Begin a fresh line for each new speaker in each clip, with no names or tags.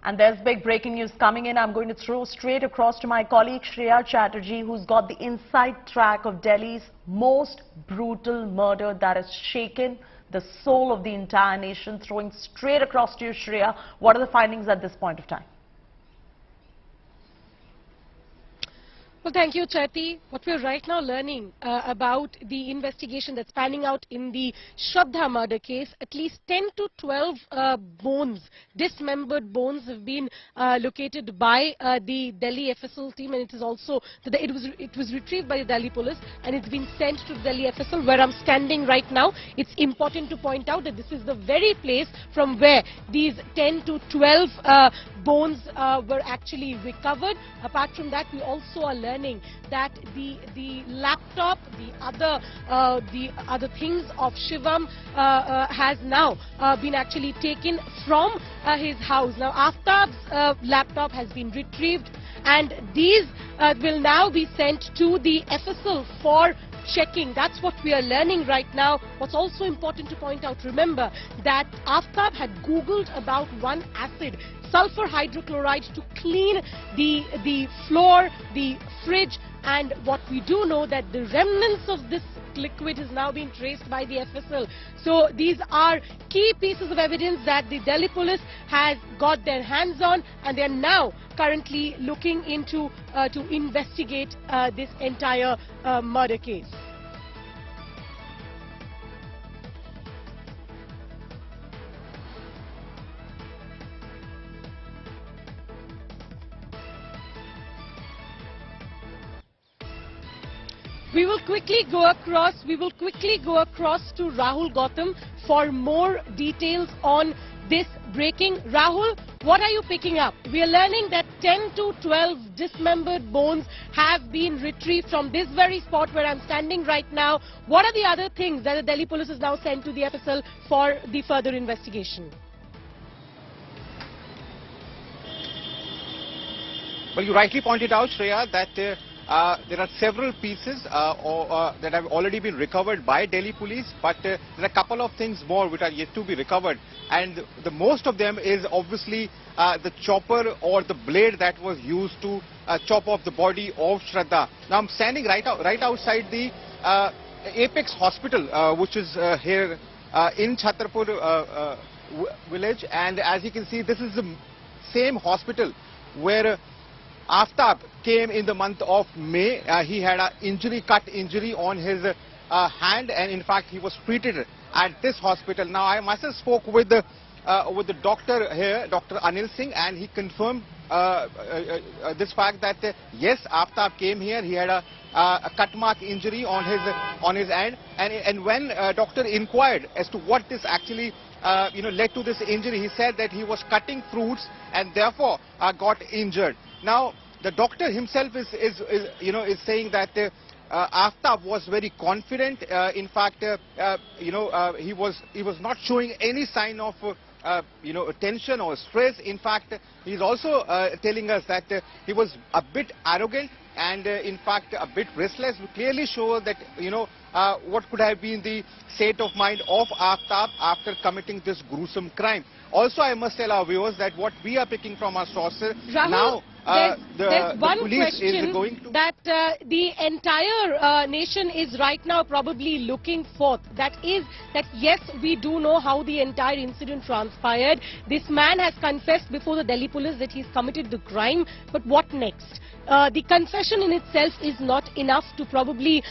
And there's big breaking news coming in. I'm going to throw straight across to my colleague Shreya Chatterjee, who's got the inside track of Delhi's most brutal murder that has shaken the soul of the entire nation. Throwing straight across to you, Shreya. What are the findings at this point of time?
Well, thank you, Chaiti. What we're right now learning about the investigation that's panning out in the Shraddha murder case, at least 10 to 12 bones, dismembered bones, have been located by the Delhi FSL team, and it is also it was retrieved by the Delhi police, and it's been sent to the Delhi FSL, where I'm standing right now. It's important to point out that this is the very place from where these 10 to 12 bones were actually recovered. Apart from that, we also are learning that the laptop, the other things of Shivam has now been actually taken from his house. Now, Aftab's laptop has been retrieved, and these will now be sent to the FSL for checking. That's what we are learning right now. What's also important to point out, remember that Aftab had Googled about one acid, sulfur hydrochloride, to clean the floor, the fridge, and what we do know that the remnants of this liquid is now being traced by the FSL. So these are key pieces of evidence that the Delhi police has got their hands on, and they are now currently looking into to investigate this entire murder case. We will quickly go across to Rahul Gautam for more details on this breaking. Rahul, what are you picking up? We are learning that 10 to 12 dismembered bones have been retrieved from this very spot where I'm standing right now. What are the other things that the Delhi police has now sent to the FSL for the further investigation?
Well, you rightly pointed out, Shreya, that there are several pieces that have already been recovered by Delhi police, but there are a couple of things more which are yet to be recovered, and the most of them is obviously the chopper or the blade that was used to chop off the body of Shraddha. Now I'm standing right outside the Apex Hospital, which is here in Chhatarpur village, and as you can see, this is the same hospital where Aftab came in the month of May. He had an cut injury on his hand, and in fact he was treated at this hospital. Now I myself spoke with the doctor here, Dr. Anil Singh, and he confirmed this fact that yes, Aftab came here. He had a cut mark injury on his hand, and when doctor inquired as to what this actually led to this injury, he said that he was cutting fruits and therefore got injured. Now, the doctor himself is saying that Aftab was very confident. In fact, he was not showing any sign of tension or stress. In fact, he's also telling us that he was a bit arrogant and in fact a bit restless. We clearly show that what could have been the state of mind of Aftab after committing this gruesome crime. Also, I must tell our viewers that what we are picking from our sources now,
there's one
the police
question
is going to
that the entire nation is right now probably looking forth. That is that yes, we do know how the entire incident transpired. This man has confessed before the Delhi police that he's committed the crime, but what next? The confession in itself is not enough to probably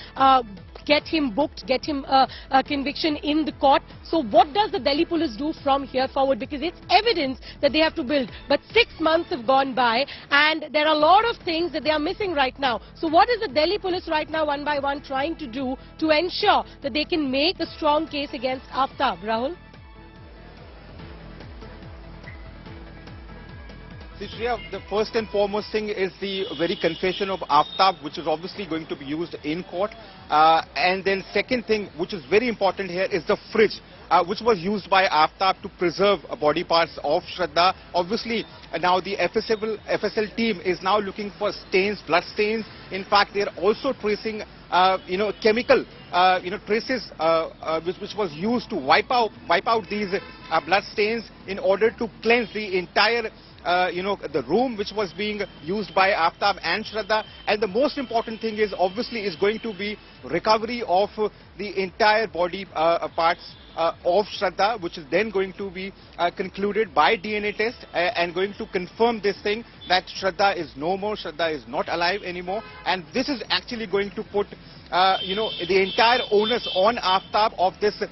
get him booked, get him a conviction in the court. So what does the Delhi police do from here forward? Because it's evidence that they have to build. But 6 months have gone by and there are a lot of things that they are missing right now. So what is the Delhi police right now, one by one, trying to do to ensure that they can make a strong case against Aftab? Rahul?
Shreya, the first and foremost thing is the very confession of Aftab, which is obviously going to be used in court. And then second thing, which is very important here, is the fridge, which was used by Aftab to preserve body parts of Shraddha. Obviously, now the FSL team is now looking for stains, blood stains. In fact, they are also tracing, chemical, traces which was used to wipe out these blood stains in order to cleanse the entire the room which was being used by Aftab and Shraddha. And the most important thing is obviously is going to be recovery of the entire body parts of Shraddha, which is then going to be concluded by DNA test and going to confirm this thing that Shraddha is no more, Shraddha is not alive anymore. And this is actually going to put the entire onus on Aftab of this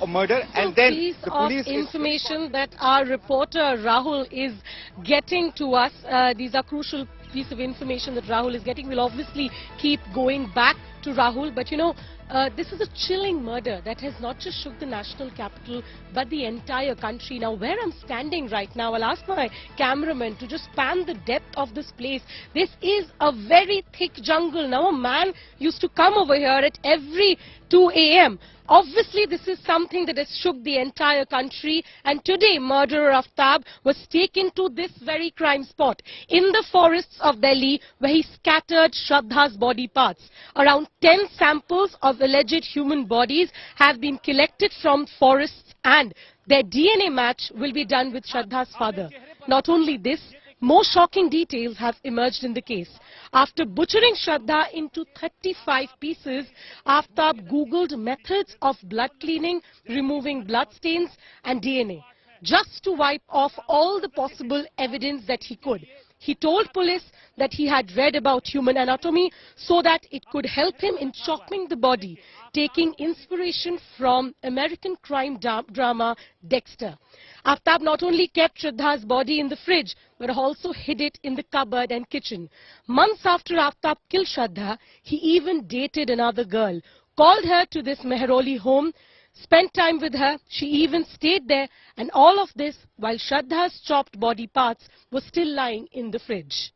murder.
So
and then
piece
the
of
police
information that our reporter Rahul is getting to us. These are crucial piece of information that Rahul is getting. We'll obviously keep going back to Rahul, but this is a chilling murder that has not just shook the national capital but the entire country. Now, where I'm standing right now, I'll ask my cameraman to just pan the depth of this place. This is a very thick jungle. Now, a man used to come over here at every 2 a.m. Obviously, this is something that has shook the entire country, and today murderer Aftab was taken to this very crime spot in the forests of Delhi, where he scattered Shraddha's body parts. Around 10 samples of alleged human bodies have been collected from forests, and their DNA match will be done with Shraddha's father. Not only this, more shocking details have emerged in the case. After butchering Shraddha into 35 pieces, Aftab Googled methods of blood cleaning, removing blood stains and DNA, just to wipe off all the possible evidence that he could. He told police that he had read about human anatomy so that it could help him in chopping the body, taking inspiration from American crime drama Dexter. Aftab not only kept Shraddha's body in the fridge, but also hid it in the cupboard and kitchen. Months after Aftab killed Shraddha, he even dated another girl, called her to this Mehroli home, spent time with her. She even stayed there, and all of this while Shraddha's chopped body parts were still lying in the fridge.